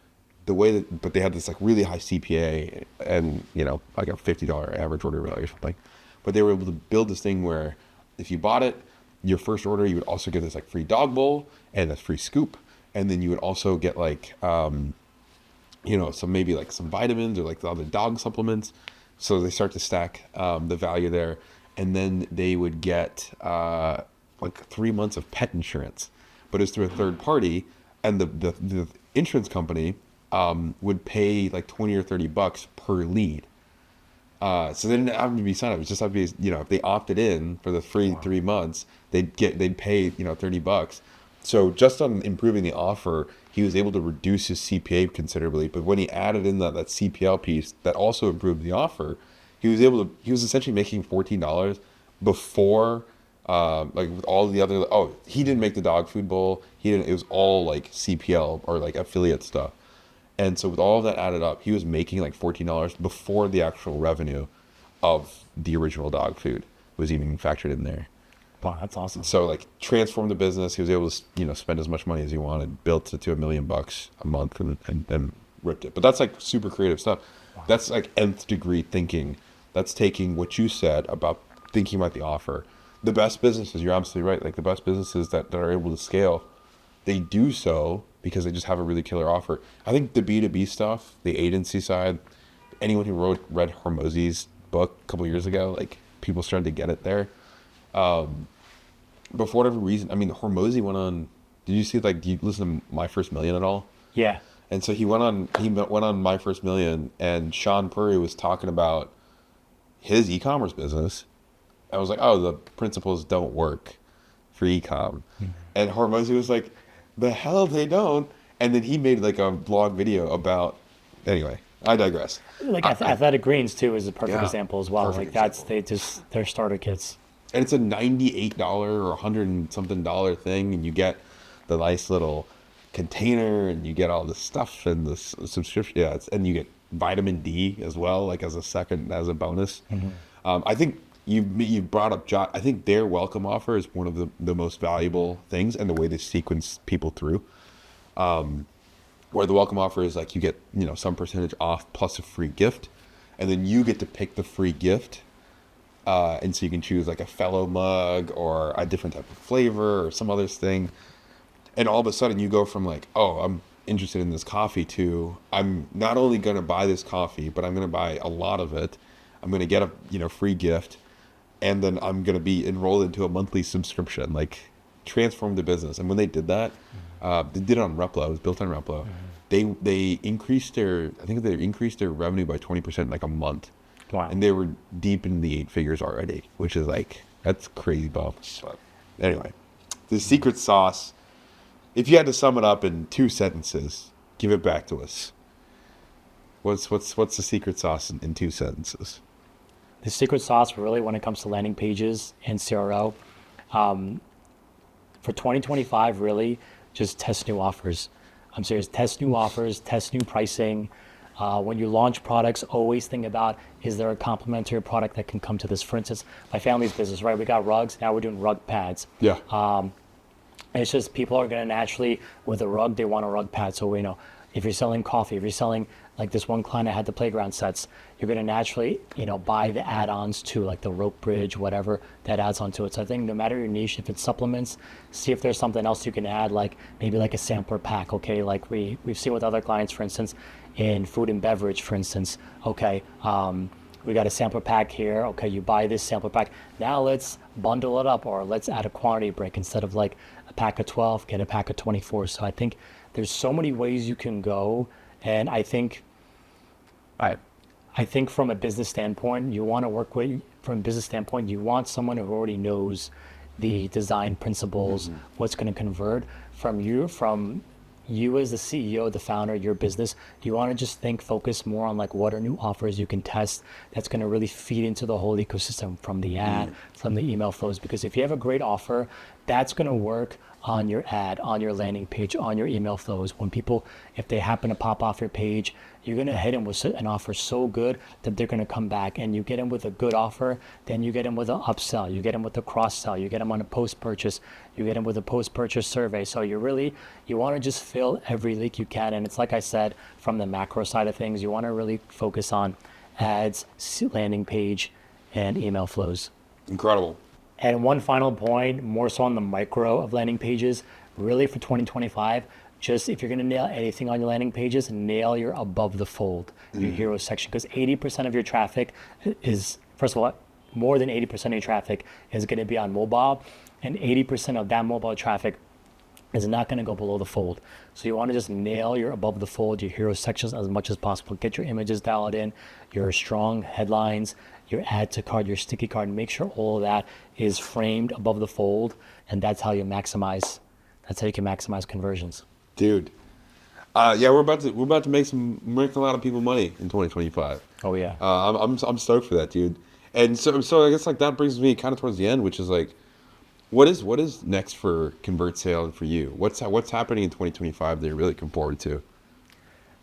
the way that, but they had this like really high CPA and, you know, like a $50 average order value or something. But they were able to build this thing where if you bought it, your first order, you would also get this like free dog bowl and a free scoop. And then you would also get like, you know, some maybe like some vitamins or like the other dog supplements. So they start to stack the value there. And then they would get like 3 months of pet insurance, but it's through a third party. And the insurance company would pay like 20 or $30 per lead. So they didn't have to be signed up. It was just have to be, you know, if they opted in for the free 3 months, they'd pay, you know, $30. So just on improving the offer, he was able to reduce his CPA considerably. But when he added in that CPL piece that also improved the offer, he was essentially making $14 before, like with all the other, he didn't make the dog food bowl. It was all like CPL or like affiliate stuff. And so with all of that added up, he was making like $14 before the actual revenue of the original dog food was even factored in there. Wow, that's awesome. So like transformed the business. He was able to, you know, spend as much money as he wanted, built it to $1 million a month, and ripped it. But that's like super creative stuff. Wow. That's like nth degree thinking. That's taking what you said about thinking about the offer. The best businesses, you're absolutely right. Like the best businesses that are able to scale, they do so because they just have a really killer offer. I think the B2B stuff, the agency side, anyone who read Hormozi's book a couple of years ago, like people started to get it there. But for whatever reason, I mean, Hormozi went on. Did you see, like, do you listen to My First Million at all? Yeah. And so he went on My First Million, and Sean Purry was talking about his e-commerce business. I was like, oh, the principles don't work for e-com. Mm-hmm. And Hormozi was like, the hell they don't. And then he made like a blog video about. Anyway, I digress. Like Athletic Greens too is a perfect example as well. Like that's example. Their starter kits. And it's a $98 or $100 and something thing, and you get the nice little container, and you get all the stuff and the subscription. Yeah, and you get vitamin D as well, like as a bonus. Mm-hmm. I think you brought up Jot. I think their welcome offer is one of the most valuable things, and the way they sequence people through. Where the welcome offer is like you get, you know, some percentage off plus a free gift, and then you get to pick the free gift. And so you can choose like a fellow mug or a different type of flavor or some other thing. And all of a sudden you go from like, oh, I'm interested in this coffee to I'm not only going to buy this coffee, but I'm going to buy a lot of it. I'm going to get a, you know, free gift. And then I'm going to be enrolled into a monthly subscription, like transform the business. And when they did that, they did it on Replo. It was built on Replo. Mm-hmm. They increased their revenue by 20% in like a month. Wow. And they were deep in the 8 figures already, which is like, that's crazy bumps. But anyway, the secret sauce, if you had to sum it up in 2 sentences, give it back to us. What's the secret sauce in 2 sentences? The secret sauce really when it comes to landing pages and CRO, for 2025, really just test new offers. I'm serious, test new offers, test new pricing. When you launch products, always think about, is there a complementary product that can come to this? For instance, my family's business, right? We got rugs, now we're doing rug pads. Yeah. It's just people are going to naturally, with a rug, they want a rug pad. So, you know, If you're selling coffee, if you're selling like this one client I had the playground sets, you're gonna naturally, buy the add-ons to like the rope bridge, whatever that adds onto it. So I think no matter your niche, if it's supplements, see if there's something else you can add, like maybe like a sampler pack. Okay, like we've seen with other clients, for instance, in food and beverage, for instance. Okay, we got a sampler pack here. Okay, you buy this sampler pack. Now let's bundle it up, or let's add a quantity break. Instead of like a pack of 12, get a pack of 24. So I think there's so many ways you can go. And I think from a business standpoint, you want to work with, from a business standpoint, you want someone who already knows the design principles, what's going to convert from you as the CEO, the founder of your business. Do you want to just focus more on like what are new offers you can test that's going to really feed into the whole ecosystem, from the ad, from the email flows? Because if you have a great offer, that's going to work on your ad, on your landing page, on your email flows. When people, if they happen to pop off your page, you're going to hit them with an offer so good that they're going to come back. And you get them with a good offer, then you get them with an upsell, you get them with a cross sell, you get them on a post purchase, you get them with a post purchase survey. So you want to just fill every leak you can. And it's like I said, from the macro side of things, you want to really focus on ads, landing page, and email flows. Incredible. And one final point, more so on the micro of landing pages, really for 2025, just if you're going to nail anything on your landing pages, nail your above the fold, your hero section, because 80% of your traffic is, first of all, more than 80% of your traffic is going to be on mobile, and 80% of that mobile traffic is not going to go below the fold. So you want to just nail your above the fold, your hero sections as much as possible. Get your images dialed in, your strong headlines, your add to cart, your sticky cart, and make sure all of that is framed above the fold. And that's how you can maximize conversions. Dude. Yeah, we're about to make a lot of people money in 2025. Oh yeah. I'm stoked for that, dude. And so I guess like that brings me kind of towards the end, which is like, what is next for Convert Sale and for you? What's happening in 2025 that you're really looking forward to?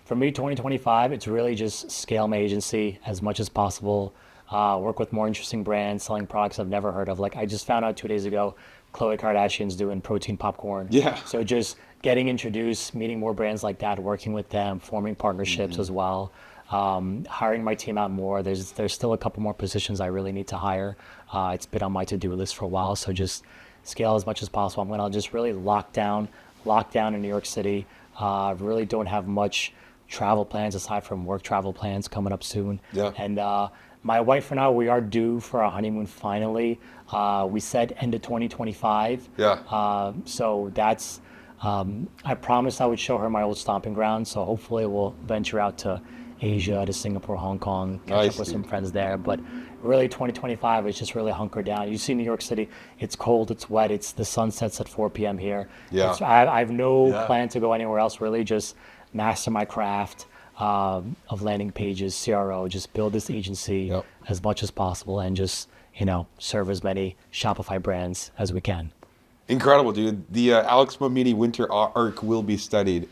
For me, 2025, it's really just scale my agency as much as possible. Work with more interesting brands, selling products I've never heard of. Like I just found out 2 days ago, Khloe Kardashian's doing protein popcorn. Yeah. So just getting introduced, meeting more brands like that, working with them, forming partnerships as well. Hiring my team out more. There's still a couple more positions I really need to hire. It's been on my to-do list for a while. So just scale as much as possible. I'm gonna just really lock down in New York City. Really don't have much travel plans aside from work travel plans coming up soon. Yeah. And my wife and I, we are due for our honeymoon finally. We said end of 2025. Yeah. So that's, I promised I would show her my old stomping ground. So hopefully we'll venture out to Asia, to Singapore, Hong Kong, catch Nice, up with dude. some friends there. But really 2025 is just really hunker down. You see New York City, it's cold, it's wet, the sun sets at 4 p.m. here. Yeah. I have no Yeah. plan to go anywhere else, really just master my craft of landing pages, CRO, just build this agency Yep. as much as possible and just, serve as many Shopify brands as we can. Incredible, dude. The Alex Momeni winter arc will be studied.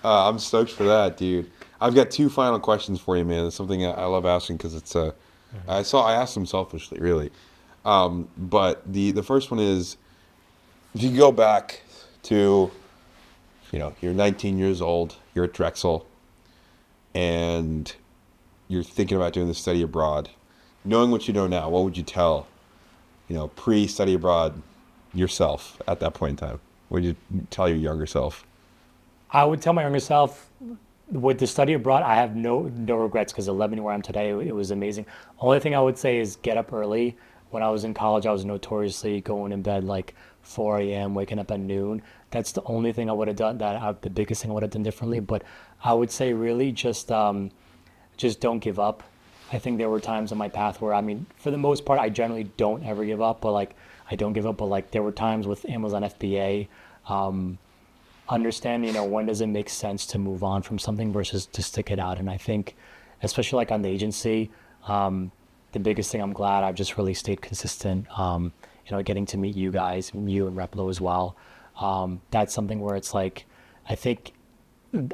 I'm stoked for that, dude. I've got two final questions for you, man. It's something I love asking because it's I asked them selfishly, really. But the first one is, if you go back to, you're 19 years old, you're at Drexel, and you're thinking about doing the study abroad. Knowing what you know now, what would you tell, pre-study abroad yourself at that point in time? What would you tell your younger self? I would tell my younger self, with the study abroad, I have no regrets because 11 where I'm today, it was amazing. Only thing I would say is get up early. When I was in college, I was notoriously going in bed like 4 a.m., waking up at noon. That's the only thing I would have done, the biggest thing I would have done differently. But I would say really just don't give up. I think there were times in my path where, for the most part, I generally don't ever give up, but I don't give up. But there were times with Amazon FBA, understand, when does it make sense to move on from something versus to stick it out. And I think, especially on the agency, the biggest thing, I'm glad I've just really stayed consistent, getting to meet you guys, you and Replo as well. That's something where it's I think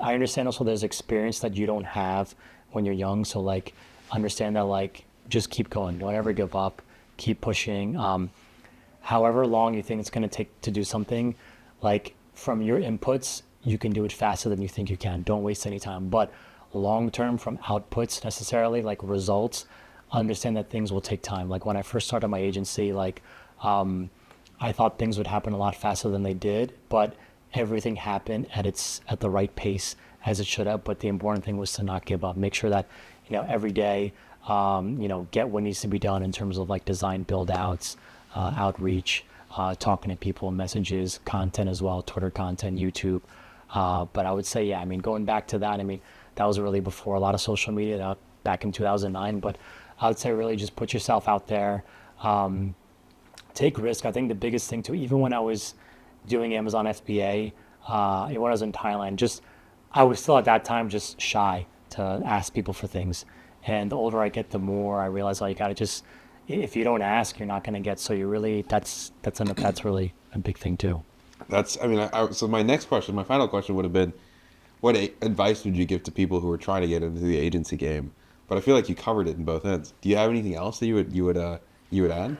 I understand also there's experience that you don't have when you're young. So understand that just keep going, don't ever give up, keep pushing. However long you think it's going to take to do something, from your inputs, you can do it faster than you think you can. Don't waste any time. But long term, from outputs necessarily, like results, understand that things will take time. Like when I first started my agency, I thought things would happen a lot faster than they did, but everything happened at the right pace as it should have. But the important thing was to not give up. Make sure that, every day, get what needs to be done in terms of like design build outs, outreach, talking to people, messages, content as well, Twitter content, YouTube. But I would say, yeah, I mean, going back to that, I mean, that was really before a lot of social media, back in 2009. But I would say really just put yourself out there, take risk. I think the biggest thing too, even when I was doing Amazon FBA, when I was in Thailand, I was still at that time just shy to ask people for things. And the older I get, the more I realize, like, you gotta just, if you don't ask, you're not gonna get. So you really, that's really a big thing too. So my next question, my final question would have been, what advice would you give to people who are trying to get into the agency game? But I feel like you covered it in both ends. Do you have anything else that you would add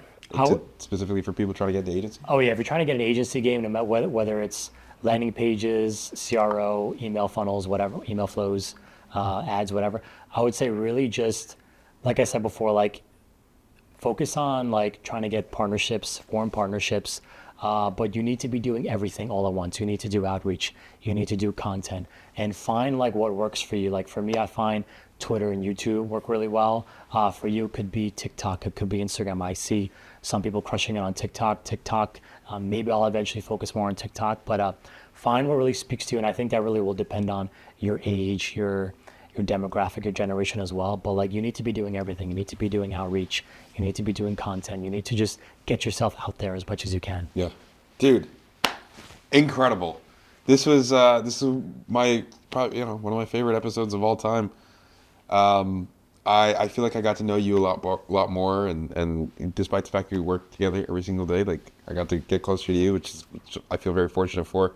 specifically for people trying to get into agency? Oh yeah, if you're trying to get an agency game, no matter whether it's landing pages, CRO, email funnels, whatever, email flows, ads, whatever, I would say really just, like I said before, like focus on like trying to get partnerships, form partnerships, but you need to be doing everything all at once. You need to do outreach, you need to do content, and find like what works for you. Like for me, I find Twitter and YouTube work really well. For you, it could be TikTok, it could be Instagram. I see some people crushing it on TikTok. Maybe I'll eventually focus more on TikTok, but find what really speaks to you. And I think that really will depend on your age, your demographic, your generation as well. But like you need to be doing everything. You need to be doing outreach. You need to be doing content. You need to just get yourself out there as much as you can. Yeah, dude, incredible. This was my probably one of my favorite episodes of all time. I feel like I got to know you a lot more, and despite the fact that we work together every single day, like I got to get closer to you, which I feel very fortunate for.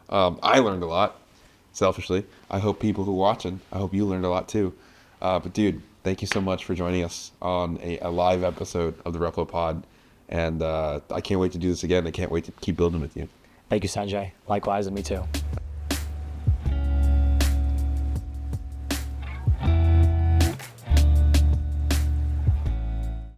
I learned a lot, selfishly. I hope people who are watching, I hope you learned a lot too. But dude, thank you so much for joining us on a live episode of the Replo Pod, and I can't wait to do this again. I can't wait to keep building with you. Thank you, Sanjay. Likewise, and me too.